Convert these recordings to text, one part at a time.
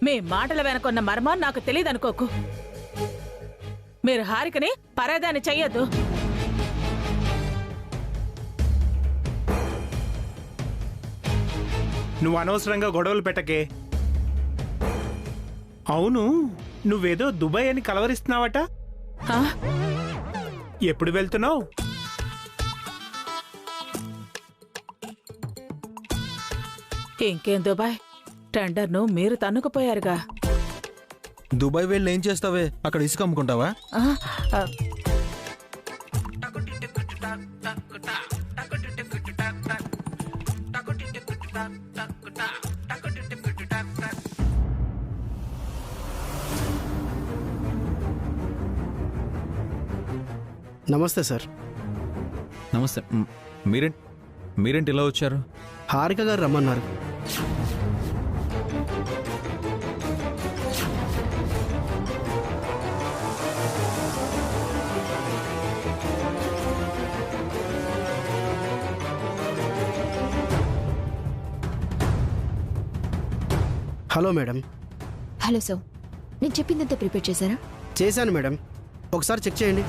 మీ మాటల వెనకున్న మర్మం నాకు తెలియదనుకోకు. మీరు హారికని పరాదాన్ని చెయ్యొద్దు. నువ్వు అనవసరంగా గొడవలు పెట్టకే. అవును, నువ్వేదో దుబాయ్ అని కలవరిస్తున్నావట. ఎప్పుడు వెళ్తున్నావు? ఇంకేం దుబాయ్? టెండర్ను మీరు తన్నుకుపోయారుగా. దుబాయ్ వెళ్ళి ఏం చేస్తావే? అక్కడ ఇసుక అమ్ముకుంటావా? నమస్తే సార్. నమస్తే. మీరేంటి ఇలా వచ్చారు? హారిక గారు రమ్మన్నారు. Hello madam. హలో సార్, నేను చెప్పిందంతా ప్రిపేర్ చేశారా? చేశాను మేడం, ఒకసారి చెక్ చేయండి.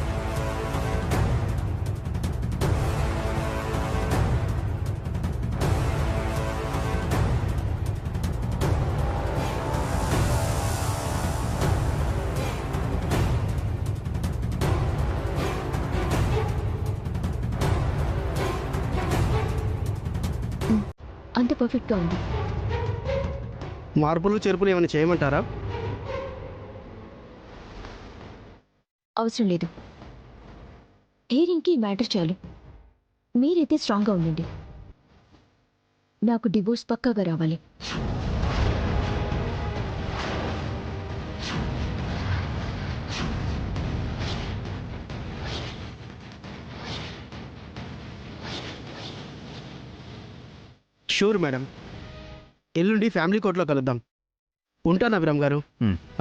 అంత పర్ఫెక్ట్గా ఉంది. మార్పులు చేర్పులు ఏమైనా చేయమంటారా? అవసరం లేదు. హీరింగ్కి మ్యాటర్ చాలు. మీరైతే స్ట్రాంగ్గా ఉండండి. నాకు డివోర్స్ పక్కాగా రావాలి. Sure madam. ఎల్లుండి ఫ్యామిలీ కోర్టులో కలుద్దాం. ఉంటాను అభిరామ్ గారు.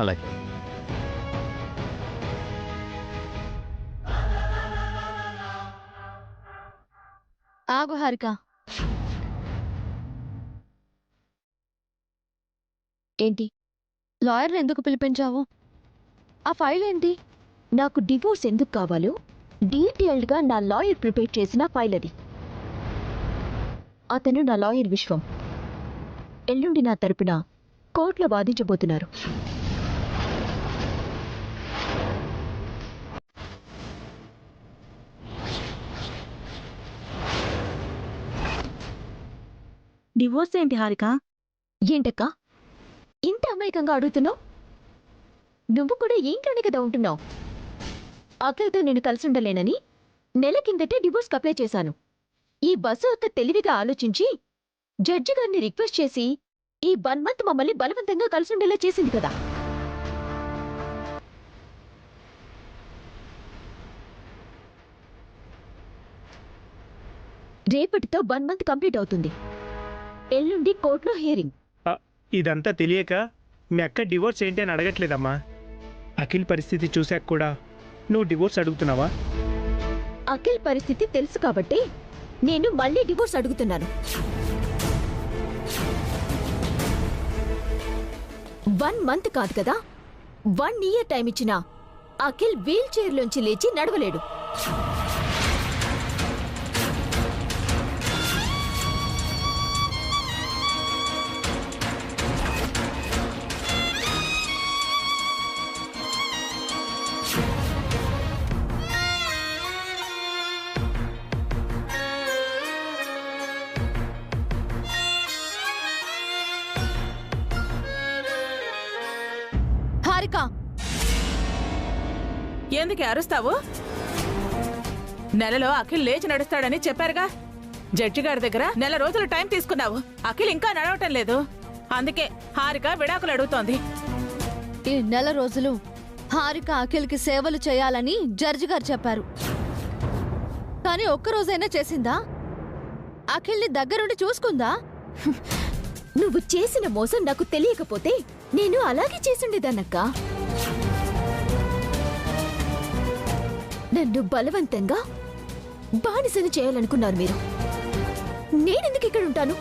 అలాగే. ఆగు హారిక. ఏంటి? లాయర్ని ఎందుకు పిలిపించావు? ఆ ఫైల్ ఏంటి? నాకు డివోర్స్ ఎందుకు కావాలో డీటెయిల్డ్గా నా లాయర్ ప్రిపేర్ చేసిన ఫైల్ అది. అతను నా లాయర్ విశ్వం. ఎల్లుండి నా తరపున కోర్టులో వాదించబోతున్నారు. డివోర్స్ ఏంటి హారిక? ఏంటక్క ఇంత అమాయకంగా అడుగుతున్నావు? నువ్వు కూడా ఏంటనే కదా ఉంటున్నావు. అక్కలతో నేను కలిసి ఉండలేనని నెల కిందటే డివోర్స్కి అప్లై చేశాను. ఈ బస్సు అక్క తెలివిగా ఆలోచించి జడ్జి గారిని రిక్వెస్ట్ చేసి ఈ 1 మంత్ మమ్మల్ని బలవంతంగా కలిసి ఉండేలా చేసింది కదా. రేపటితో 1 మంత్ కంప్లీట్ అవుతుంది. ఎల్లుండి కోర్టులో హియరింగ్. ఇదంతా తెలియక మీ అక్క డివోర్స్ ఏంటి అని అడగట్లేదమ్మా. అఖిల్ పరిస్థితి చూశాక కూడా నువ్వు డివోర్స్ అడుగుతున్నావా? అఖిల్ పరిస్థితి తెలుసు కాబట్టి నేను మళ్ళీ డివోర్స్ అడుగుతున్నాను. 1 మంత్ కాదు కదా, 1 ఇయర్ టైం ఇచ్చినా అఖిల్ వీల్ చైర్లోంచి లేచి నడవలేడు. హారిక, ఎందుకు అరుస్తావు? నెలలో అఖిల్ లేచి నడుస్తాడని చెప్పారుగా. జడ్జి గారి దగ్గర నెల రోజులు టైం తీసుకున్నావు. అఖిల్ ఇంకా నడవటం లేదు. అందుకే హారిక విడాకులు అడుగుతోంది. ఈ నెల రోజులు హారిక అఖిల్కి సేవలు చేయాలని జడ్జి గారు చెప్పారు. కానీ ఒక్కరోజైనా చేసిందా? అఖిల్ని దగ్గరుండి చూసుకుందా? నువ్వు చేసిన మోసం నాకు తెలియకపోతే నేను అలాగే చేసుండేదాన్నక్క. నన్ను బలవంతంగా బానిసని చేయాలనుకున్నారు మీరు. నేనెందుకు ఇక్కడ ఉంటాను?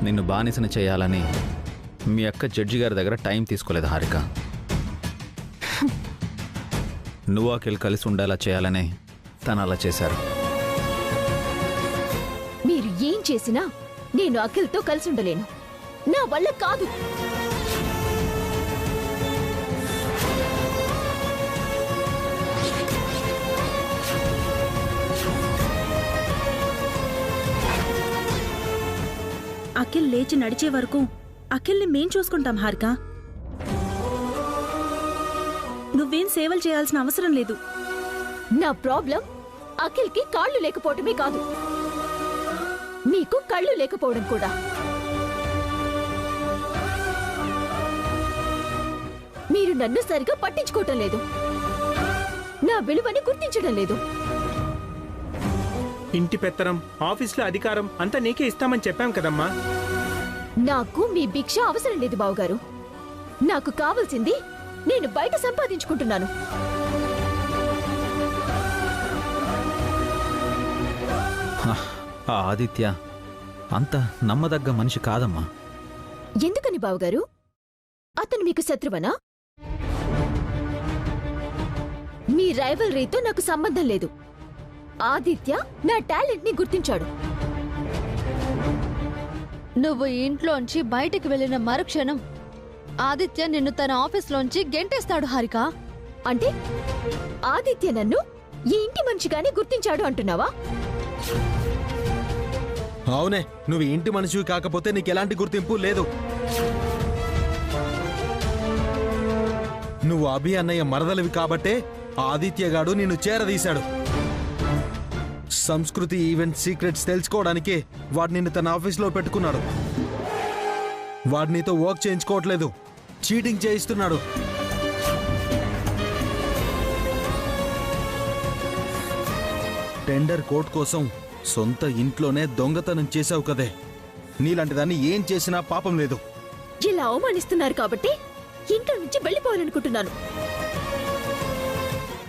నిన్ను బానిసని చేయాలని మీ అక్క జడ్జి గారి దగ్గర టైం తీసుకోలేదు హారిక. నువ్వు అఖిల్ కలిసి ఉండేలా చేయాలనే తను అలా చేశారు. మీరు ఏం చేసినా నేను అఖిల్తో కలిసి ఉండలేను. నా వల్ల కాదు. అఖిల్ లేచి నడిచే వరకు అఖిల్ని మేం చూసుకుంటాం హారిక. నువ్వేం సేవలు చేయాల్సిన అవసరం లేదు. నా ప్రాబ్లం అఖిల్కి కాళ్ళు లేకపోవడమే కాదు, మీకు కళ్ళు లేకపోవడం కూడా. మీరు నన్ను సరిగా పట్టించుకోవటం లేదు, నా విలువని గుర్తించడం లేదు. ఇంటి పెత్తనం, ఆఫీస్లో అధికారం అంతా నీకే ఇస్తామని చెప్పాం కదమ్మా. నాకు మీ భిక్ష అవసరం లేదు బావగారు. నాకు కావాల్సింది నేను బయట సంపాదించుకుంటున్నాను. ఆ ఆదిత్య అంత నమ్మదగ్గ మనిషి కాదమ్మా. ఎందుకని బావగారు? అతను మీకు శత్రువనా? మీ రైవల్రీతో నాకు సంబంధం లేదు. ఆదిత్య నా టాలెంట్ ని గుర్తించాడు. నువ్వు ఇంట్లోంచి బయటికి వెళ్ళిన మరుక్షణం ఆదిత్య నిన్ను తన ఆఫీస్లోంచి గెంటేస్తాడు హారిక. అంటే ఆదిత్య నన్ను ఈ ఇంటి మనిషిగానే గుర్తించాడు అంటున్నావా? అవునే, నువ్వు ఇంటి మనిషివి కాకపోతే నీకు ఎలాంటి గుర్తింపు లేదు. నువ్వు అభి అన్నయ్య మరదలివి కాబట్టే ఆదిత్యగాడు నిన్ను చేరదీశాడు. సంస్కృతి ఈవెంట్ సీక్రెట్స్ తెలుసుకోవడానికే వాడు నిన్ను తన ఆఫీస్లో పెట్టుకున్నాడు. వాడు నీతో వర్క్ చేయించుకోవట్లేదు, చీటింగ్ చేయిస్తున్నాడు. టెండర్ కోర్ట్ కోసం సొంత ఇంట్లోనే దొంగతనం చేశావు కదే. నీలాంటి దాన్ని ఏం చేసినా పాపం లేదు. ఇలా అవమానిస్తున్నారు కాబట్టి ఇంట్లో నుంచి వెళ్ళిపోవాలనుకుంటున్నాను.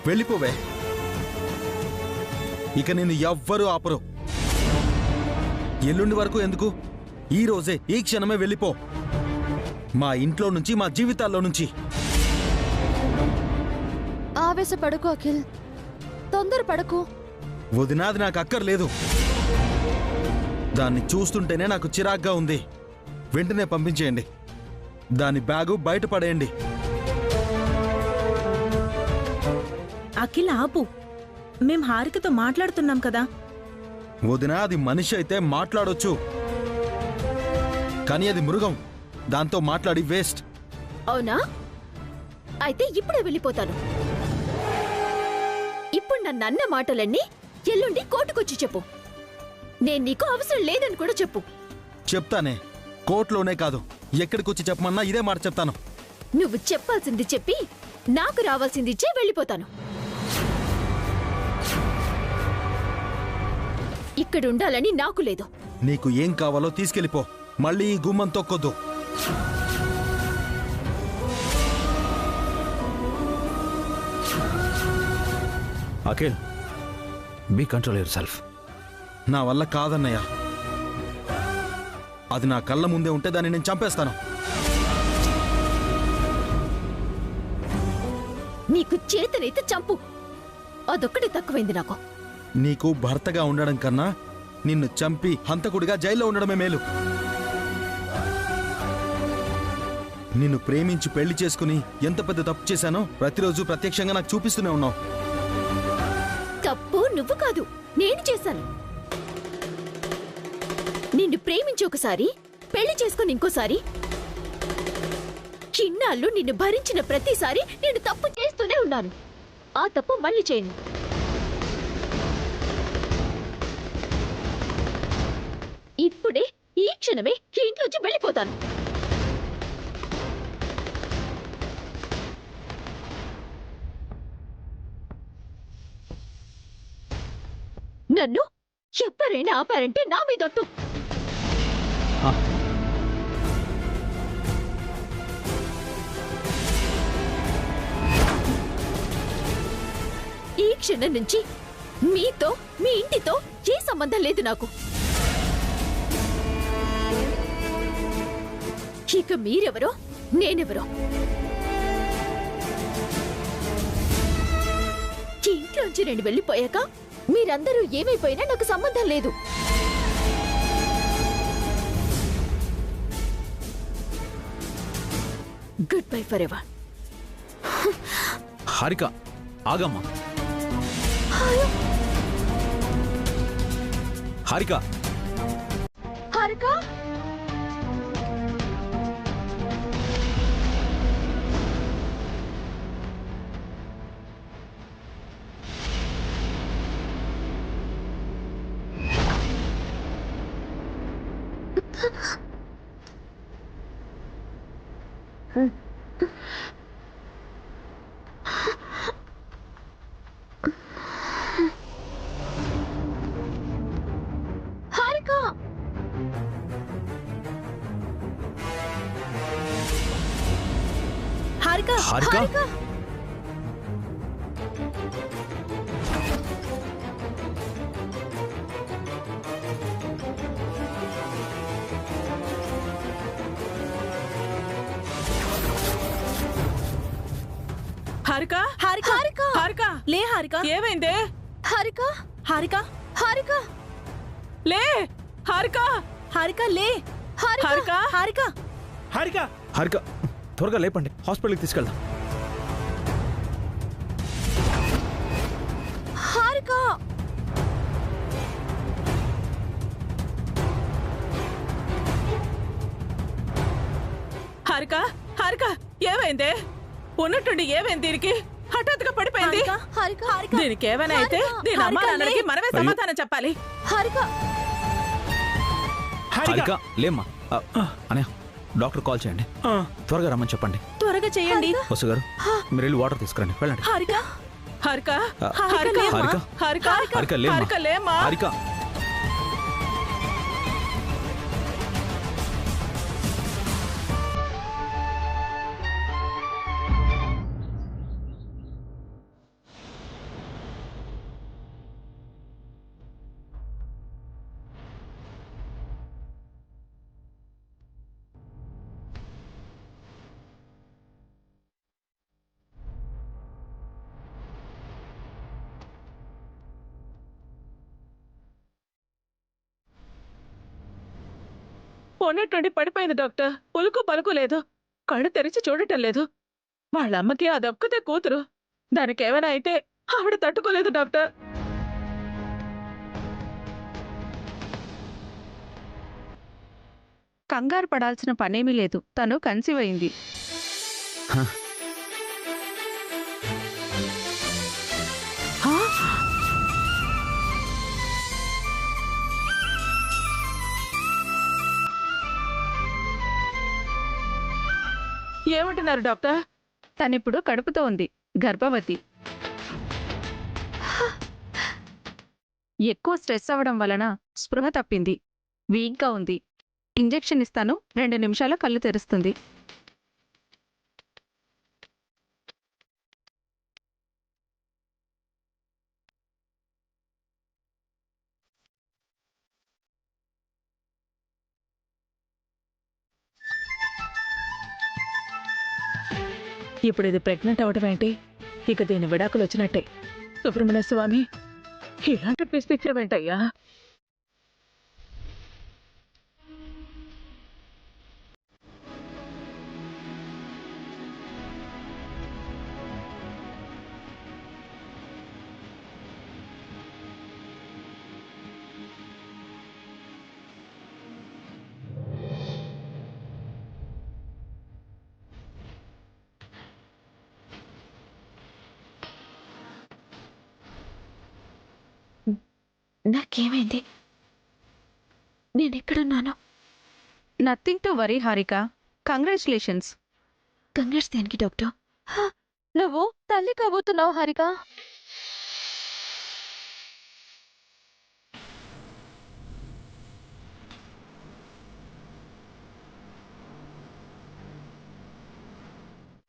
వెళ్ళిపోవే, ఇక నిన్ను ఎవ్వరూ ఆపరు. ఎల్లుండి వరకు ఎందుకు, ఈ రోజే ఈ క్షణమే వెళ్ళిపో. మా ఇంట్లో నుంచి, మా జీవితాల్లో నుంచి. ఆవేశపడకు అఖిల్, తొందరపడకు. వదినాది నాకు అక్కర్లేదు. దాన్ని చూస్తుంటేనే నాకు చిరాగ్గా ఉంది. వెంటనే పంపించేయండి. దాని బ్యాగు బయట పడేయండి. అఖిల్ ఆపు, మేం హారికతో మాట్లాడుతున్నాం కదా. వదినా అది మనిషి అయితే మాట్లాడొచ్చు, కానీ అది మృగం. దాంతో మాట్లాడి వేస్ట్. అవునా? అయితే ఇప్పుడే వెళ్ళిపోతాను. ఇప్పుడు నన్ను అన్న మాటలన్నీ ఎల్లుండి కోర్టుకొచ్చి చెప్పు. నేను నీకు అవసరం లేదని కూడా చెప్పు. చెప్తానే, కోర్టులోనే కాదు, ఎక్కడికొచ్చి చెప్పమన్నా ఇదే మాట చెప్తాను. నువ్వు చెప్పాల్సింది చెప్పి నాకు రావాల్సింది ఇచ్చే వెళ్ళిపోతాను. ఇక్కడ ఉండాలని నాకు లేదు. నీకు ఏం కావాలో తీసుకెళ్ళిపో. మళ్ళీ ఈ గుమ్మం తొక్కొద్దు. Akhil, be control yourself. నా వల్ల కాదన్నయ్య. అది నా కళ్ళ ముందే ఉంటే దాన్ని నేను చంపేస్తాను. నీకు చేతనైతే చంపు, అదొక్కటి తక్కువైంది నాకు. నీకు భర్తగా ఉండడం కన్నా నిన్ను చంపి హంతకుడిగా జైల్లో ఉండడమే మేలు. నిన్ను ప్రేమించి పెళ్లి చేసుకుని ఎంత పెద్ద తప్పు చేశానో ప్రతిరోజు ప్రత్యక్షంగా నాకు చూపిస్తూనే ఉన్నావు. తప్పు నువ్వు కాదు, నేను చేశాను. నిన్ను ప్రేమించి ఒకసారి, పెళ్లి చేసుకుని ఇంకోసారి, చిన్నాళ్ళు నిన్ను భరించిన ప్రతిసారి నేను తప్పు చేస్తూనే ఉన్నాను. ఆ తప్పు మళ్ళీ చేయను. ఇప్పుడే ఈ క్షణమే ఈ ఇంట్లోంచి వెళ్ళిపోతాను. నన్ను ఎవరైనా ఆపారంటే నా మీదొట్టు. ఈ క్షణం నుంచి మీతో, మీ ఇంటితో ఏ సంబంధం లేదు నాకు. ఇక మీరెవరో నేనెవరో ఈ ఇంట్లోంచి నేను వెళ్ళిపోయాక మీరందరూ ఏమైపోయినా నాకు సంబంధం లేదు. Good bye for ever. Harika ఆగమ్మా. హారిక హారిక హారిక హారిక హారిక హారిక హారిక హారిక హారిక లే హారిక ఏమైందే? హారిక హారిక హారిక లే హారిక హారిక లే హారిక హారిక హారిక హారిక త్వరగా లేపండి, హాస్పిటల్కి తీసుకెళ్దాం. హారిక హారిక హారిక ఏమైందే? ఉన్నట్టుండి ఏమైంది దీనికి? హఠాత్తుగా పడిపోయింది. హారిక హారిక దీనికి ఏమైనా అయితే దీని అమ్మా నాన్నలకి మనమే సమాధానం చెప్పాలి. హారిక హారిక లేమ్మా. అనయ్య డాక్టర్ కాల్ చేయండి, త్వరగా రమ్మని చెప్పండి. త్వరగా చేయండి. వసు గారు మీరు వెళ్ళి వాటర్ తీసుకురండి, వెళ్ళండి. హారిక హారిక హారిక హారిక హారిక హారిక లేమ్మా. హారిక లేమ్మా. హారిక ఉన్నట్టుండి పడిపోయింది డాక్టర్. ఉలుకు పలుకు లేదు, కళ్ళు తెరిచి చూడటం లేదు. వాళ్ళ అమ్మకి అదొక్కతే కూతురు. దానికి ఏమైనా అయితే ఆవిడ తట్టుకోలేదు డాక్టర్. కంగారు పడాల్సిన పనేమీ లేదు, తను కన్సీవ్ అయింది. ఏమంటున్నారు డాక్టర్? తనిప్పుడు కడుపుతో ఉంది, గర్భవతి. ఎక్కువ స్ట్రెస్ అవ్వడం వలన స్పృహ తప్పింది, వీక్గా ఉంది. ఇంజెక్షన్ ఇస్తాను, 2 నిమిషాల కళ్ళు తెరుస్తుంది. ఇప్పుడు ఇది ప్రెగ్నెంట్ అవడం ఏంటి? ఇక దీని విడాకులు వచ్చినట్టే. సుబ్రహ్మణ్య స్వామి, ఇలాంటి ట్విస్ట్ ఇచ్చావేంటయ్యా? నాకేమైంది? నేనెక్కడున్నాను? Nothing to worry Harika, congratulations. Congrats దేనికి డాక్టర్? నువ్వు తల్లి కాబోతున్నావు హారిక.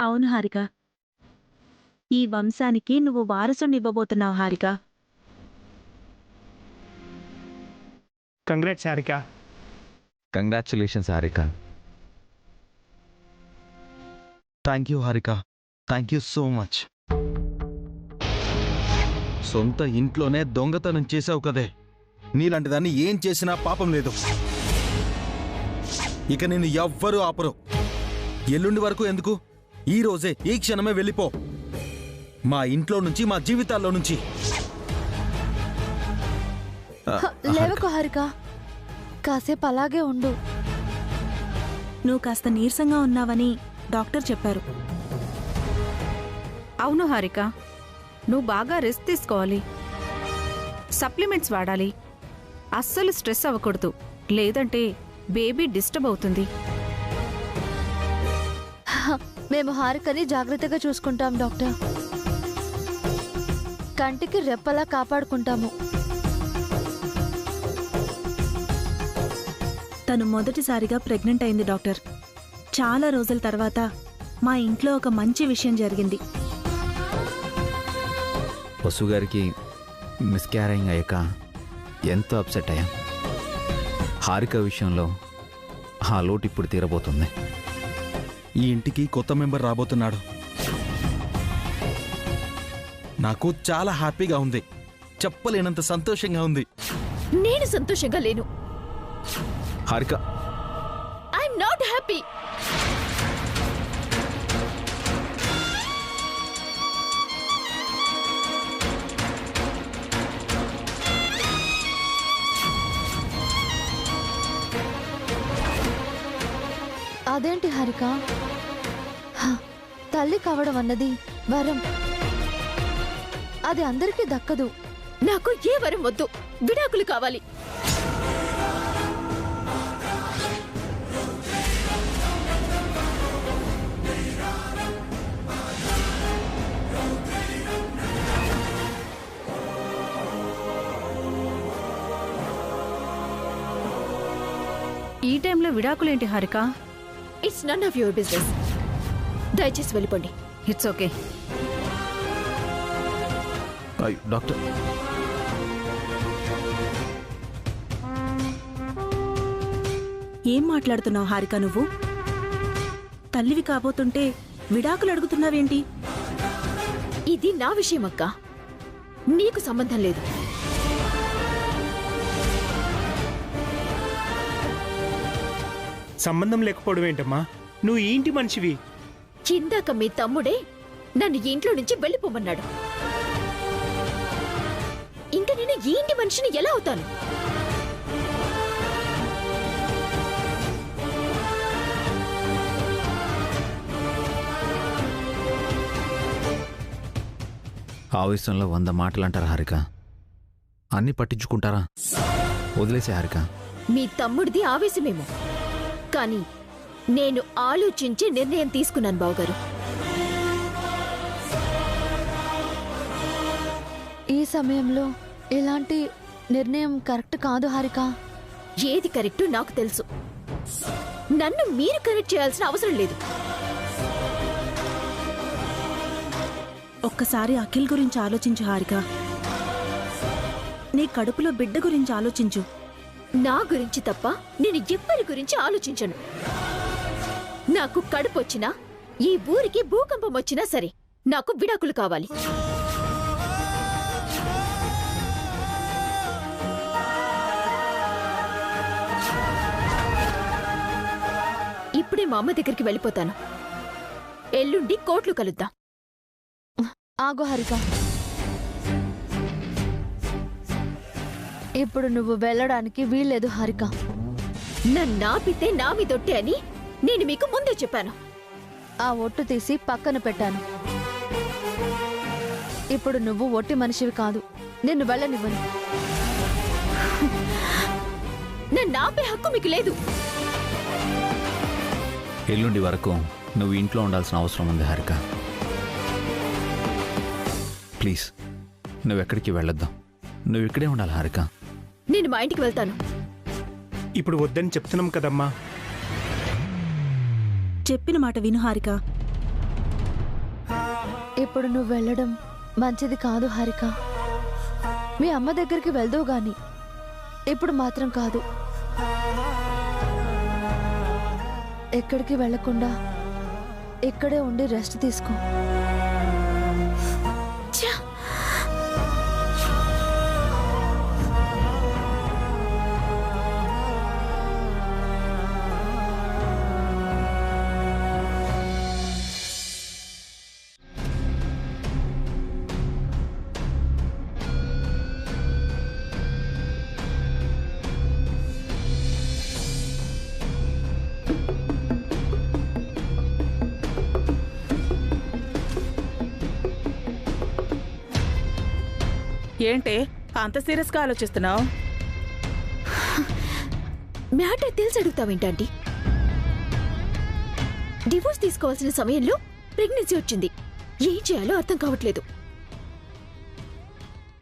అవును హారిక, ఈ వంశానికి నువ్వు వారసుని ఇవ్వబోతున్నావు Harika. Congrats Harika. Congratulations Harika. Thank you Harika, thank you so much. సొంత ఇంట్లోనే దొంగతనం చేసావు కదే, నీలాంటి దాన్ని ఏం చేసినా పాపం లేదు. ఇక నిన్ను ఎవ్వరూ ఆపరు. ఎల్లుండి వరకు ఎందుకు, ఈ రోజే ఈ క్షణమే వెళ్ళిపో మా ఇంట్లో నుంచి, మా జీవితాల్లో నుంచి. లేవకు హారిక, కాసేపు అలాగే ఉండు. నువ్వు కాస్త నీరసంగా ఉన్నావని డాక్టర్ చెప్పారు. అవును హారిక, నువ్వు బాగా రెస్ట్ తీసుకోవాలి, సప్లిమెంట్స్ వాడాలి, అస్సలు స్ట్రెస్ అవ్వకూడదు, లేదంటే బేబీ డిస్టర్బ్ అవుతుంది. మేము హారికని జాగ్రత్తగా చూసుకుంటాం డాక్టర్. కంటికి రెప్పలా కాపాడుకుంటాము. తను మొదటిసారిగా ప్రెగ్నెంట్ అయింది డాక్టర్. చాలా రోజుల తర్వాత మా ఇంట్లో ఒక మంచి విషయం జరిగింది. వసు గారికి మిస్క్యారింగ్ అయ్యాక ఎంతో అప్సెట్ అయ్యాం. హారిక విషయంలో ఆ లోటు ఇప్పుడు తీరబోతుంది. ఈ ఇంటికి కొత్త మెంబర్ రాబోతున్నాడు. నాకు చాలా హ్యాపీగా ఉంది, చెప్పలేనంత సంతోషంగా ఉంది. నేను సంతోషంగా లేను. Harika, I'm not happy. అదేంటి హారిక, తల్లి కావడం అన్నది వరం, అది అందరికీ దక్కదు. నాకు ఏ వరం వద్దు, విడాకులు కావాలి. ఈ టైంలో విడాకులేంటి Harika? It's none of your business. దయచేసి వెళ్ళిపోండి. It's okay. డాక్టర్, ఏం మాట్లాడుతున్నావు హారిక నువ్వు? తల్లివి కాబోతుంటే విడాకులు అడుగుతున్నావేంటి? ఇది నా విషయం అక్క, నీకు సంబంధం లేదు. సంబంధం లేకపోవడం ఏంటమ్మా, నువ్వు ఈ ఇంటి మనిషివి. ఇందాక మీ తమ్ముడే నన్ను ఈ ఇంట్లో నుంచి వెళ్ళిపోమన్నాడు. ఇంకా నేను ఈ ఇంటి మనిషిని ఎలా అవుతాను? ఆవేశంలో 100 మాటలు అంటారు హారిక. అన్నీ పట్టించుకుంటారా? వదిలేసే హారిక. మీ తమ్ముడిది ఆవేశమేమో, కానీ నేను ఆలోచించి నిర్ణయం తీసుకున్నాను బావగారు. ఈ సమయంలో ఇలాంటి నిర్ణయం కరెక్ట్ కాదు హారిక. ఏది కరెక్టో నాకు తెలుసు. నన్ను మీరు కరెక్ట్ చేయాల్సిన అవసరం లేదు. ఒక్కసారి అఖిల్ గురించి ఆలోచించు హారిక. నీ కడుపులో బిడ్డ గురించి ఆలోచించు. నా గురించి తప్ప నేను ఎవ్వరి గురించి ఆలోచించను. నాకు కడుపు వచ్చినా, ఈ ఊరికి భూకంపం వచ్చినా సరే, నాకు విడాకులు కావాలి. ఇప్పుడే మా అమ్మ దగ్గరికి వెళ్ళిపోతాను. ఎల్లుండి కోర్టులో కలుద్దాం. ఆగు హారిక, ఇప్పుడు నువ్వు వెళ్ళడానికి వీల్లేదు హారిక. నన్నాపితే నా మీదొట్టే అని నేను మీకు ముందే చెప్పాను. ఆ ఒట్టు తీసి పక్కన పెట్టాను. ఇప్పుడు నువ్వు ఒట్టి మనిషివి కాదు, నిన్ను వెళ్ళనివ్వను. నన్నాపే హక్కు మీకు లేదు. ఎల్లుండి వరకు నువ్వు ఇంట్లో ఉండాల్సిన అవసరం ఉంది హారిక. ప్లీజ్, నువ్వెక్కడికి వెళ్ళొద్దాం. నువ్వు ఇక్కడే ఉండాలి హారిక. నేను మా ఇంటికి వెళ్తాను. ఇప్పుడు వద్దని చెప్తున్నాం కదమ్మా. చెప్పిన మాట విను హారిక. ఇప్పుడు నువ్వు వెళ్ళడం మంచిది కాదు హారిక. మీ అమ్మ దగ్గరికి వెళ్దువు గాని ఇప్పుడు మాత్రం కాదు. ఎక్కడికి వెళ్లకుండా ఇక్కడే ఉండి రెస్ట్ తీసుకో. ఏంటే అంత సీరియస్గా ఆలోచిస్తున్నావు? మ్యాటర్ తెలిసి అడుగుతావేంటంటీ? డివోర్స్ తీసుకోవాల్సిన సమయంలో ప్రెగ్నెన్సీ వచ్చింది. ఏం చేయాలో అర్థం కావట్లేదు.